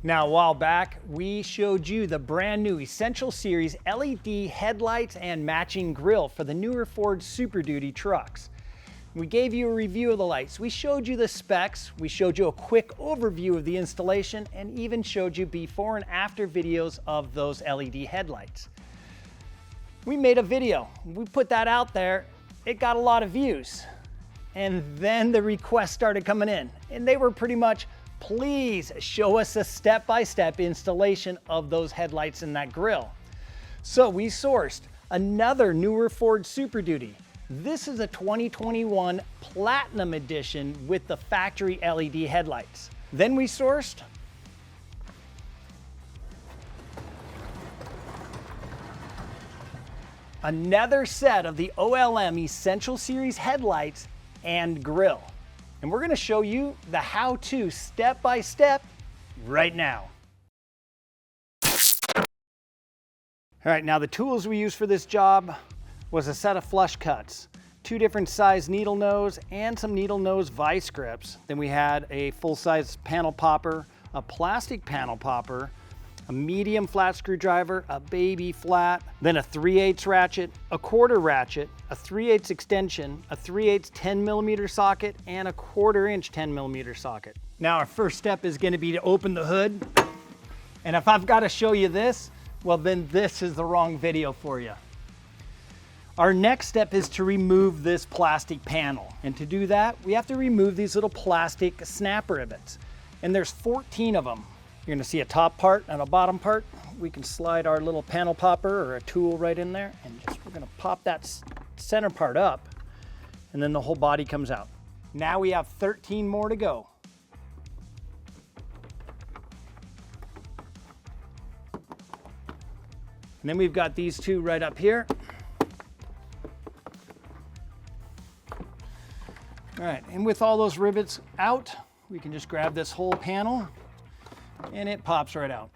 Now, a while back, we showed you the brand new Essential Series LED headlights and matching grille for the newer Ford Super Duty trucks. We gave you a review of the lights. We showed you the specs. We showed you a quick overview of the installation and even showed you before and after videos of those LED headlights. We made a video. We put that out there. It got a lot of views. And then the requests started coming in. And they were pretty much, please show us a step-by-step installation of those headlights in that grille. So we sourced another newer Ford Super Duty. This is a 2021 Platinum Edition with the factory LED headlights. Then we sourced another set of the OLM Essential Series headlights and grille. And we're going to show you the how-to step-by-step right now. All right, now the tools we used for this job was a set of flush cuts, 2 different size needle nose and some needle nose vice grips. Then we had a full-size panel popper, a plastic panel popper, a medium flat screwdriver, a baby flat, then a 3/8 ratchet, a 1/4 ratchet, a 3/8 extension, a 3/8 10mm socket, and a 1/4 inch 10mm socket. Now our first step is going to be to open the hood. And if I've got to show you this, well then this is the wrong video for you. Our next step is to remove this plastic panel. And to do that, we have to remove these little plastic snap rivets. And there's 14 of them. You're gonna see a top part and a bottom part. We can slide our little panel popper or a tool right in there and we're gonna pop that center part up and then the whole body comes out. Now we have 13 more to go. And then we've got these 2 right up here. All right, and with all those rivets out, we can just grab this whole panel and it pops right out.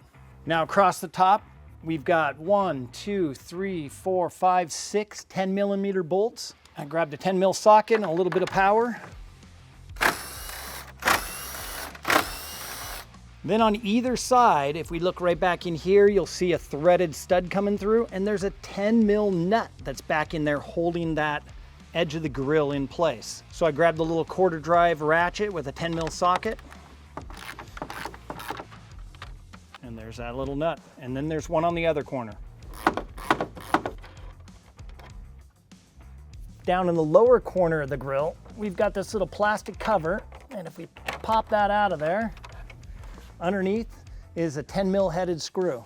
Now across the top, we've got 1, 2, 3, 4, 5, 6 10mm bolts. I grabbed a 10mm socket and a little bit of power. Then on either side, if we look right back in here, you'll see a threaded stud coming through and there's a 10mm nut that's back in there holding that edge of the grille in place. So I grabbed the little 1/4 drive ratchet with a 10mm socket. And there's that little nut. And then there's one on the other corner. Down in the lower corner of the grille, we've got this little plastic cover. And if we pop that out of there, underneath is a 10mm headed screw.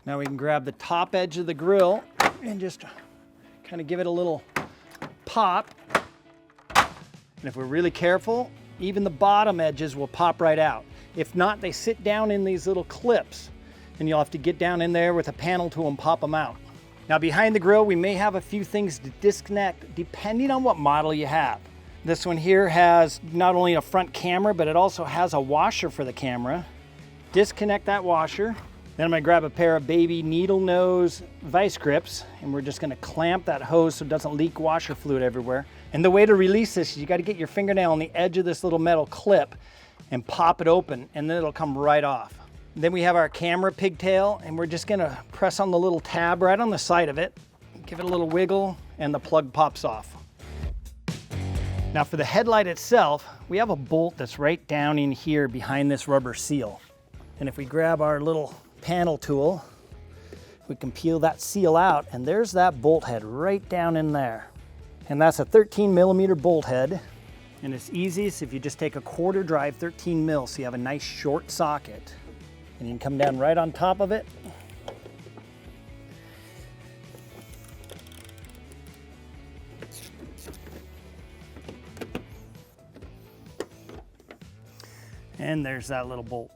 Now we can grab the top edge of the grille and just kind of give it a little pop. And if we're really careful, even the bottom edges will pop right out. If not, they sit down in these little clips and you'll have to get down in there with a panel tool and pop them out. Now behind the grille, we may have a few things to disconnect depending on what model you have. This one here has not only a front camera, but it also has a washer for the camera. Disconnect that washer. Then I'm gonna grab a pair of baby needle nose vice grips and we're just gonna clamp that hose so it doesn't leak washer fluid everywhere. And the way to release this is you gotta get your fingernail on the edge of this little metal clip and pop it open and then it'll come right off. Then we have our camera pigtail and we're just gonna press on the little tab right on the side of it, give it a little wiggle and the plug pops off. Now for the headlight itself, we have a bolt that's right down in here behind this rubber seal. And if we grab our little panel tool, we can peel that seal out and there's that bolt head right down in there. And that's a 13mm bolt head. And it's easiest if you just take a 1/4 drive 13mm so you have a nice short socket. And you can come down right on top of it. And there's that little bolt.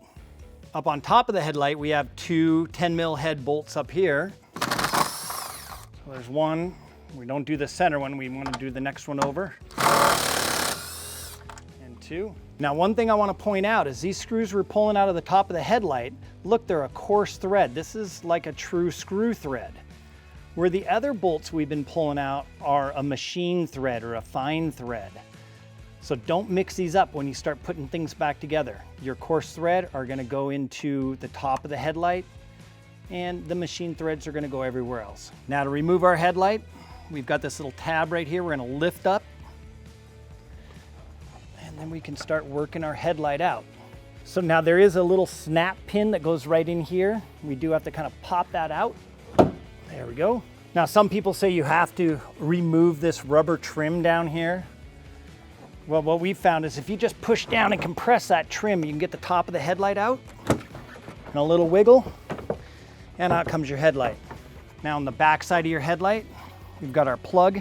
Up on top of the headlight, we have 2 10mm head bolts up here. So there's one. We don't do the center one, we want to do the next one over. And 2. Now one thing I want to point out is these screws we're pulling out of the top of the headlight, look, they're a coarse thread. This is like a true screw thread. Where the other bolts we've been pulling out are a machine thread or a fine thread. So don't mix these up when you start putting things back together. Your coarse thread are gonna go into the top of the headlight, and the machine threads are gonna go everywhere else. Now to remove our headlight, we've got this little tab right here we're gonna lift up, and then we can start working our headlight out. So now there is a little snap pin that goes right in here. We do have to kind of pop that out. There we go. Now some people say you have to remove this rubber trim down here. Well, what we found is if you just push down and compress that trim, you can get the top of the headlight out, and a little wiggle, and out comes your headlight. Now on the back side of your headlight, we've got our plug.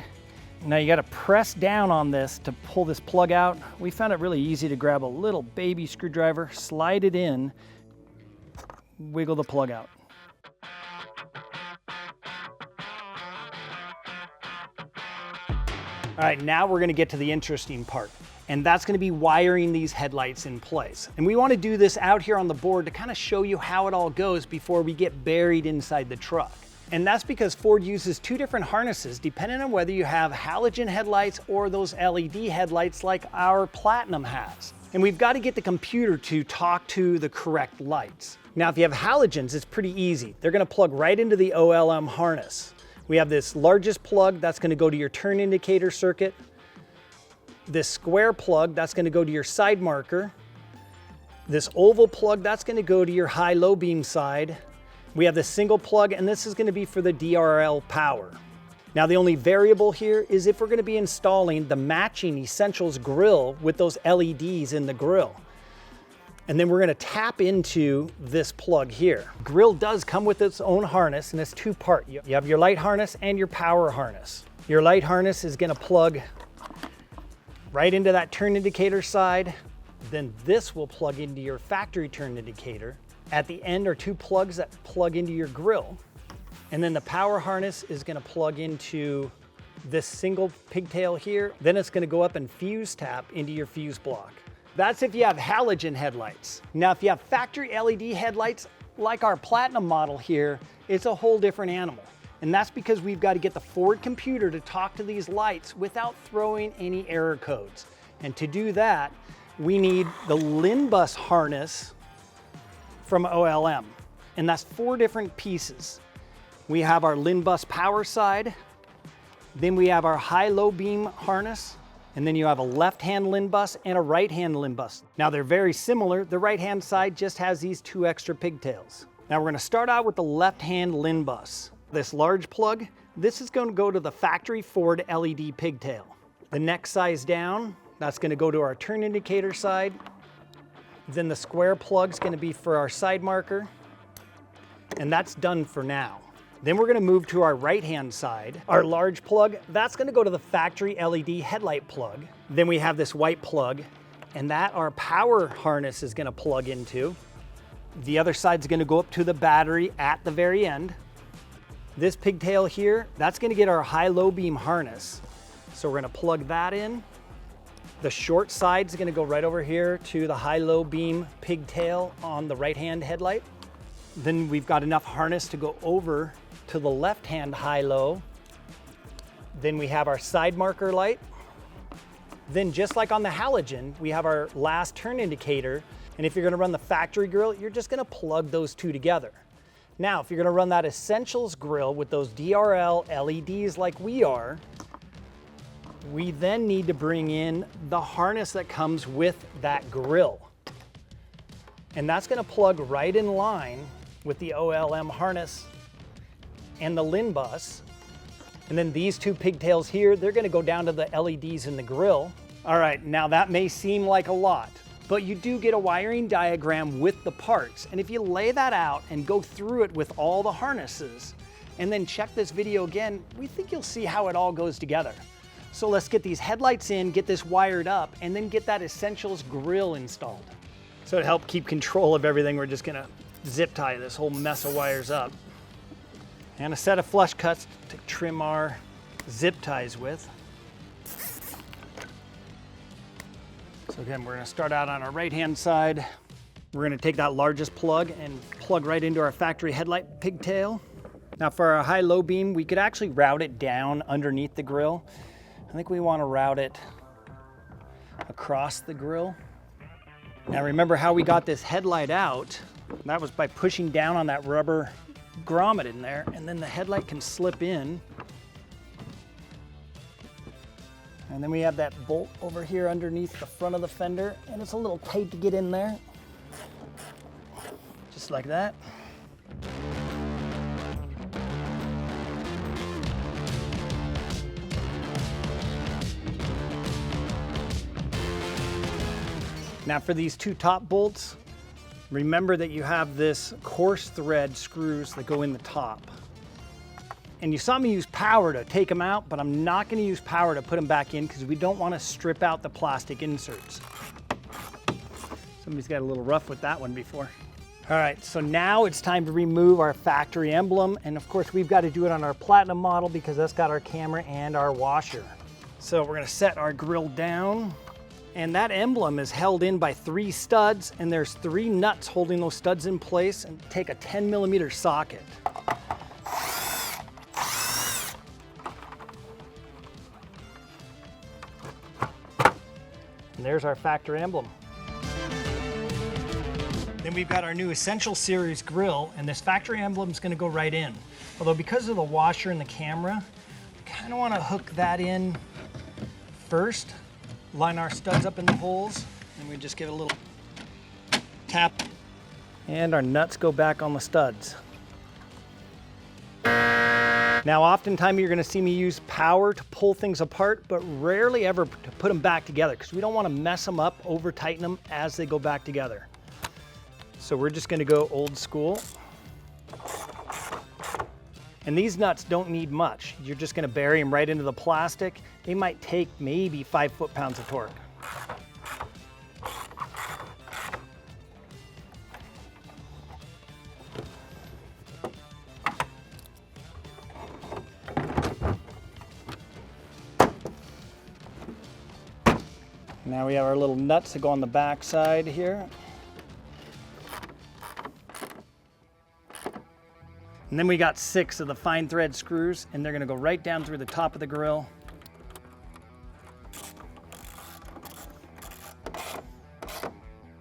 Now you gotta press down on this to pull this plug out. We found it really easy to grab a little baby screwdriver, slide it in, wiggle the plug out. All right, now we're gonna get to the interesting part, and that's gonna be wiring these headlights in place. And we wanna do this out here on the board to kind of show you how it all goes before we get buried inside the truck. And that's because Ford uses two different harnesses depending on whether you have halogen headlights or those LED headlights like our Platinum has. And we've got to get the computer to talk to the correct lights. Now, if you have halogens, it's pretty easy. They're gonna plug right into the OLM harness. We have this largest plug that's gonna go to your turn indicator circuit. This square plug, that's gonna go to your side marker. This oval plug, that's gonna go to your high-low beam side. We have this single plug, and this is gonna be for the DRL power. Now, the only variable here is if we're gonna be installing the matching Essentials grille with those LEDs in the grille. And then we're gonna tap into this plug here. Grille does come with its own harness, and it's two-part. You have your light harness and your power harness. Your light harness is gonna plug right into that turn indicator side. Then this will plug into your factory turn indicator. At the end are two plugs that plug into your grille. And then the power harness is gonna plug into this single pigtail here. Then it's gonna go up and fuse tap into your fuse block. That's if you have halogen headlights. Now, if you have factory LED headlights, like our Platinum model here, it's a whole different animal. And that's because we've got to get the Ford computer to talk to these lights without throwing any error codes. And to do that, we need the LIN bus harness from OLM. And that's 4 different pieces. We have our LIN bus power side, then we have our high-low beam harness, and then you have a left-hand LIN bus and a right-hand LIN bus. Now they're very similar. The right-hand side just has these 2 extra pigtails. Now we're gonna start out with the left-hand LIN bus. This large plug, this is gonna go to the factory Ford LED pigtail. The next size down, that's gonna go to our turn indicator side. Then the square plug's gonna be for our side marker, and that's done for now. Then we're gonna move to our right-hand side. Our large plug, that's gonna go to the factory LED headlight plug. Then we have this white plug, and that our power harness is gonna plug into. The other side's gonna go up to the battery at the very end. This pigtail here, that's gonna get our high-low beam harness. So we're gonna plug that in. The short side's gonna go right over here to the high-low beam pigtail on the right-hand headlight. Then we've got enough harness to go over to the left-hand high-low. Then we have our side marker light. Then just like on the halogen, we have our last turn indicator. And if you're gonna run the factory grille, you're just gonna plug those 2 together. Now, if you're gonna run that Essentials grille with those DRL LEDs like we are, we then need to bring in the harness that comes with that grille. And that's gonna plug right in line with the OLM harness and the LIN bus. And then these 2 pigtails here, they're gonna go down to the LEDs in the grille. All right, now that may seem like a lot, but you do get a wiring diagram with the parts. And if you lay that out and go through it with all the harnesses, and then check this video again, we think you'll see how it all goes together. So let's get these headlights in, get this wired up, and then get that Essentials grille installed. So to help keep control of everything, we're just gonna zip tie this whole mess of wires up. And a set of flush cuts to trim our zip ties with. So again, we're gonna start out on our right-hand side. We're gonna take that largest plug and plug right into our factory headlight pigtail. Now for our high-low beam, we could actually route it down underneath the grille. I think we wanna route it across the grille. Now remember how we got this headlight out? That was by pushing down on that rubber grommet in there, and then the headlight can slip in. And then we have that bolt over here underneath the front of the fender, and it's a little tight to get in there. Just like that. Now for these two top bolts, remember that you have this coarse thread screws that go in the top. And you saw me use power to take them out, but I'm not going to use power to put them back in because we don't want to strip out the plastic inserts. Somebody's got a little rough with that one before. All right, so now it's time to remove our factory emblem. And of course, we've got to do it on our Platinum model because that's got our camera and our washer. So we're going to set our grill down. And that emblem is held in by 3 studs, and there's 3 nuts holding those studs in place, and take a 10mm socket. And there's our factory emblem. Then we've got our new Essential Series grill, and this factory emblem is going to go right in. Although because of the washer and the camera, we kind of want to hook that in first. Line our studs up in the holes, and we just give it a little tap. And our nuts go back on the studs. Now, oftentimes you're gonna see me use power to pull things apart, but rarely ever to put them back together because we don't wanna mess them up, over tighten them as they go back together. So we're just gonna go old school. And these nuts don't need much. You're just gonna bury them right into the plastic. They might take maybe 5 foot-pounds of torque. Now we have our little nuts that go on the back side here. And then we got 6 of the fine thread screws, and they're gonna go right down through the top of the grill.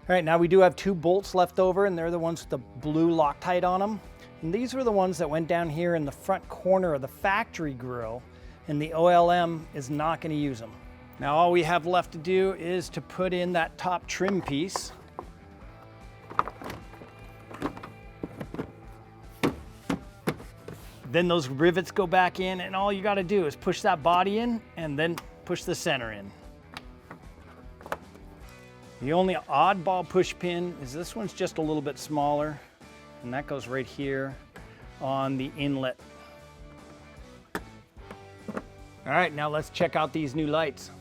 All right, now we do have 2 bolts left over, and they're the ones with the blue Loctite on them. And these were the ones that went down here in the front corner of the factory grill, and the OLM is not gonna use them. Now all we have left to do is to put in that top trim piece. Then those rivets go back in, and all you gotta do is push that body in and then push the center in. The only oddball push pin is this one's just a little bit smaller, and that goes right here on the inlet. All right, now let's check out these new lights.